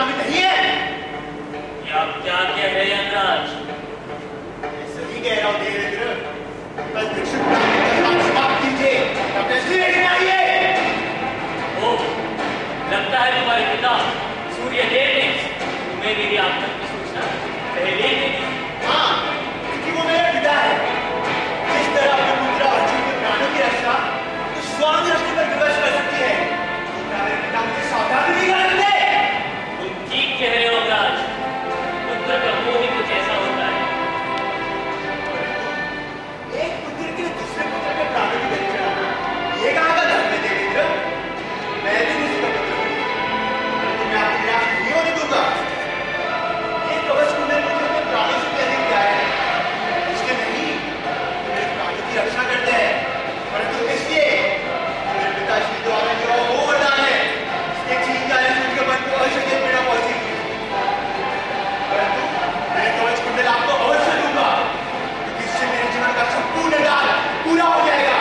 काबिल नहीं है। ये आप क्या कह रहे हैं यमराज? मैं सही कह रहा हूँ देवेंद्र। बस भिक्षुक समाप्त कीजिए, तब डेस्टिनेशन आइए। ओ, लगता है तुम्हारे पिता सूर्यदेव ने तुम्हें मेरी आगमन की सूचना पहले ही दे दी। हाँ, क्योंकि वो मेरा पिता है। जिस तरह अपने पुत्र अर्जुन के प्राणों की रक्षा उस स्वामी दृष्टि पर विवश कर सकती है, मेरे पिता मुझे सावधान नहीं कर सकते। तुम ठीक कह रहे हो राज, पुत्र का मोह ही कुछ ऐसा होता है। एक पुत्र के दूसरे पुत्र के प्राणों की रक्षा, ये कहाँ का धर्म है देवेंद्र? मैं भी किसी का पुत्र हूँ, परंतु मैं आपको निराश नहीं होने दूंगा। ये कवच कुंडल मुझे अपने प्राणों से भी अधिक प्यारा है। इसलिए नहीं, मेरे प्राणों की रक्षा करते हैं, परंतु इसलिए मेरे पिताश्री द्वारा जो वो वरदान है, इसके छीन जाने से उनके मन को अवश्य पीड़ा पहुंचेगी। परंतु मैं कवच कुंडल आपको अवश्य दूंगा, क्योंकि इससे मेरे जीवन का संपूर्ण दान पूरा हो जाएगा।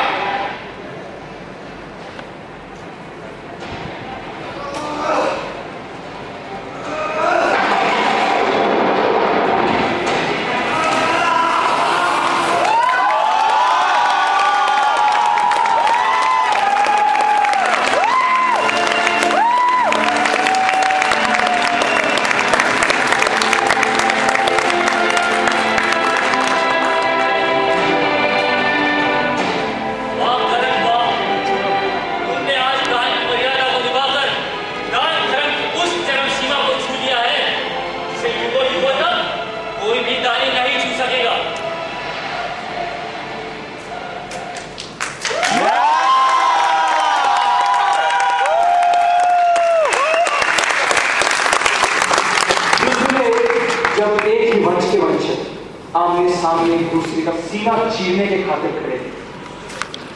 सामने एक दूसरे का सीना चीरने के खातिर खड़े थे।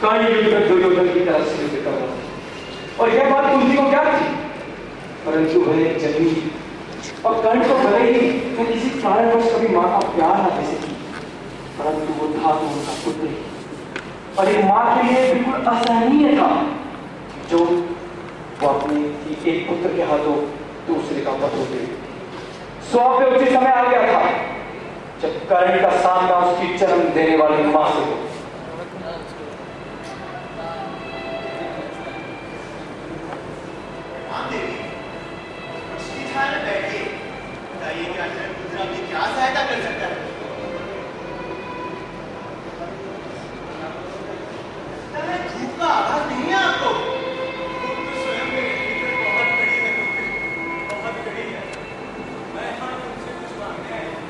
कर्ण युद्ध में दुर्योधन की तरफ से युद्ध कर रहा था और यह बात कुंती को क्या थी, परंतु वह एक जन्मी थी और कर्ण को भले ही मैं किसी कारणवश कभी मां का प्यार न दे सकी, परंतु वो था तो उनका पुत्र और एक मां के लिए बिल्कुल असहनीय था जो वो अपने एक पुत्र के हाथों दूसरे का वध होते। सौ पे उसी समय आ गया था जब कर्ण का सामना उसकी जन्म देने वाली मां से हो। बैठिए, बताइए कि आखिर पुत्र आपकी क्या सहायता कर सकता है? धूप का आवाज नहीं है आपको? धूप तो स्वयं मेरे भीतर बहुत कड़ी है, बहुत कड़ी है। मैं यहाँ तुमसे कुछ मांगने आया हूँ।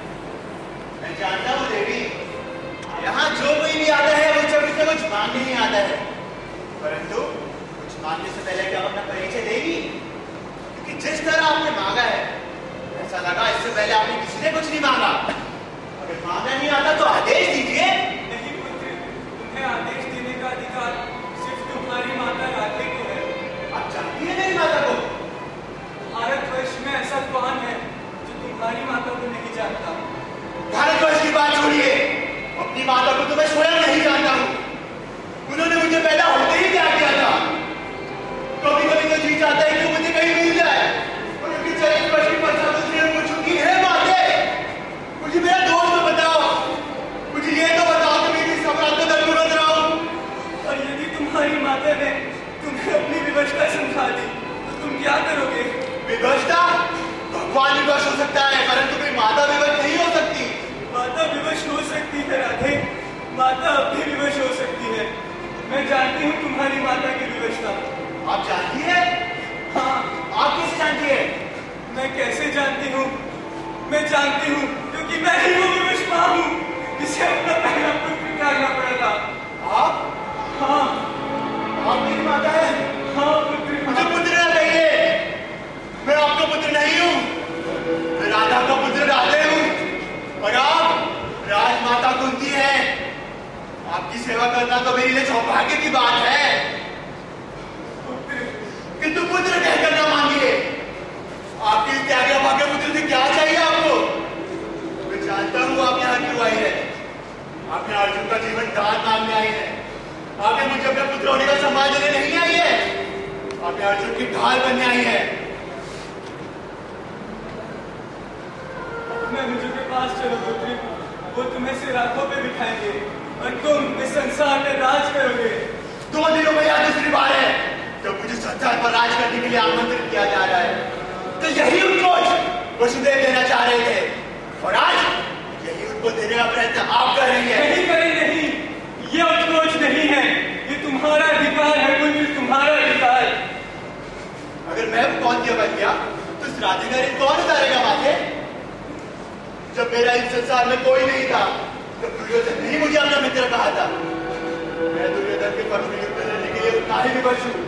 मैं जानता हूँ देवी, यहाँ जो कोई भी आता है वो जब कुछ मांगने नहीं आता है, परंतु कुछ मांगने से पहले क्या अपना परिचय देगी? क्योंकि जिस तरह आपने मांगा है ऐसा लगा इससे पहले आपने किसी ने कुछ नहीं मांगा। अगर मांगना नहीं आता तो आदेश दीजिए। नहीं पुत्र, तुम्हें आदेश देने का अधिकार सिर्फ तुम्हारी माता राधे को है। आप जानती हैं मेरी माता को? भारतवर्ष में ऐसा कौन है जो तुम्हारी माता को नहीं जानता? भारतवर्ष की बात छोड़िए, अपनी माता को तो मैं स्वयं नहीं जानता हूँ। उन्होंने मुझे पैदा होते ही क्या किया था। कभी कभी तो जी चाहता है कि मुझे कहीं मिल जाए, और उनकी 40 वर्ष की पश्चात उसने मुझ चुकी है माते। मुझे मेरा दोस्त तो बताओ, मुझे ये तो बताओ कि मैं किस अपराध को दंड भुगत रहा हूँ। और यदि तुम्हारी माता ने तुम्हें अपनी विवशता समझा दी तो तुम क्या करोगे? विवशता? भगवान विवश हो सकता है, परंतु कोई माता विवश नहीं हो सकती। माता विवश हो सकती है राधे, माता अब भी विवश हो सकती है। मैं जानती हूँ तुम्हारी माता की विवशता। आप जानती है? हाँ। आप कैसे जानती है? मैं कैसे जानती हूँ? मैं जानती हूँ क्योंकि मैं ही वो विवश माँ हूँ जिसे अपना पहला पुत्र त्यागना पड़ा था। आप? हाँ। आप मेरी माता है? हाँ पुत्र। मुझे पुत्र ना कहिए, मैं आपका पुत्र नहीं हूँ। मैं राधा का पुत्र राधे हूँ और आप राजमाता कुंती है। आपकी सेवा करना तो मेरे लिए सौभाग्य की बात है। किंतु पुत्र कहकर ना मांगिए। आपके इस त्यागी अभागे पुत्र से क्या चाहिए आपको? मैं जानता हूँ आप यहाँ क्यों आई है। आप यहाँ अर्जुन का जीवन दान मांगने आई है। आपने मुझे अपने पुत्र होने का सम्मान देने नहीं आई है। आप यहाँ अर्जुन की ढाल बनने आई है। मनुजों के पास चलो पुत्री, वो तुम्हें सिर आंखों पे बिठाएंगे और तुम इस संसार में राज करोगे। 2 दिनों में यह दूसरी बार है जब मुझे संसार पर राज करने के लिए आमंत्रित किया जा रहा है। तो यही उत्कोच वसुदेव देना चाह रहे थे और आज यही उनको देने का प्रयत्न आप कर रही है। नहीं, ये उत्कोच नहीं है, ये तुम्हारा अधिकार है कुंज, तुम्हारा अधिकार। अगर मैं कौन दिया बन गया तो इस राजनगरी कौन उतारेगा माथे? जब मेरा इस संसार में कोई नहीं था, जब दुर्योधन ने मुझे अपना मित्र कहा था, मैं दुर्योधन के पक्ष में युद्ध लड़ने के लिए उतना ही विवश हूँ,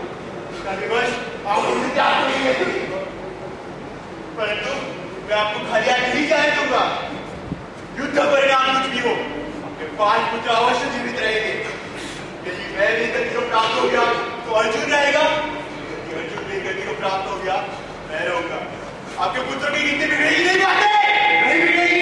उसका विवश आप मुझे त्याग करेंगे। परंतु मैं आपको खाली हाथ नहीं जाने दूंगा। युद्ध परिणाम कुछ भी हो, आपके 5 पुत्र अवश्य जीवित रहेंगे। यदि मैं भी गति को प्राप्त हो गया तो अर्जुन रहेगा, यदि अर्जुन भी गति को प्राप्त हो गया मैं रहूंगा। आपके पुत्र की गिनती बिगड़ेगी नहीं जाते, नहीं बिगड़ेगी।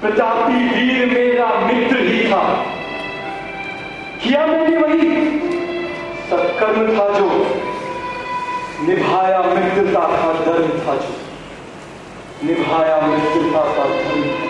प्रतापी वीर मेरा मित्र ही था, किया मैंने वही सत्कर्म था जो निभाया, मित्रता का धर्म था जो निभाया, मित्रता का धर्म था।